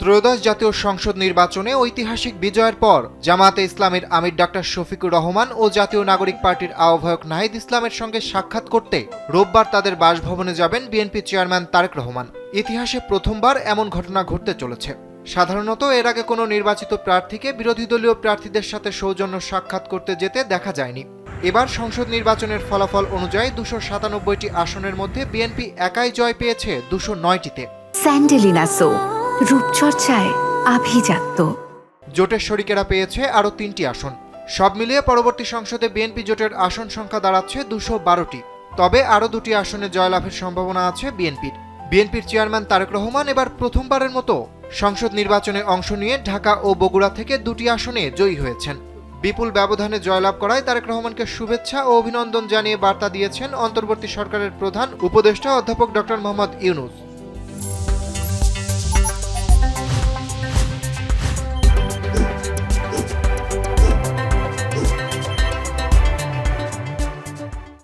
ত্রয়োদশ জাতীয় সংসদ নির্বাচনে ঐতিহাসিক বিজয়ের পর জামায়াতে ইসলামের আমির ডাক্তার শফিকুর রহমান ও জাতীয় নাগরিক পার্টির আহ্বায়ক নাহিদ ইসলামের সঙ্গে সাক্ষাৎ করতে রোববার তাদের বাসভবনে যাবেন বিএনপি চেয়ারম্যান তারেক রহমান। ইতিহাসে প্রথমবার এমন ঘটনা ঘটতে চলেছে। সাধারণত এর আগে কোনো নির্বাচিত প্রার্থীকে বিরোধী দলীয় প্রার্থীদের সাথে সৌজন্য সাক্ষাৎ করতে যেতে দেখা যায়নি। এবার সংসদ নির্বাচনের ফলাফল অনুযায়ী 297টি আসনের মধ্যে বিএনপি একাই জয় পেয়েছে 209টিতে। স্যান্ডেলিনা সো, রূপচর্চায় আভিজাত্য। জোটের শরিকেরা পেয়েছে আরও 3টি আসন। সব মিলিয়ে পরবর্তী সংসদে বিএনপি জোটের আসন সংখ্যা দাঁড়াচ্ছে 212টি। তবে আরও 2টি আসনে জয়লাভের সম্ভাবনা আছে বিএনপির। বিএনপির চেয়ারম্যান তারেক রহমান এবার প্রথমবারের মতো সংসদ নির্বাচনে অংশ নিয়ে ঢাকা ও বগুড়া থেকে 2টি আসনে জয়ী হয়েছেন। বিপুল ব্যবধানে জয়লাভ করায় তারেক রহমানকে শুভেচ্ছা ও অভিনন্দন জানিয়ে বার্তা দিয়েছেন অন্তর্বর্তী সরকারের প্রধান উপদেষ্টা অধ্যাপক ডক্টর মোহাম্মদ ইউনূস।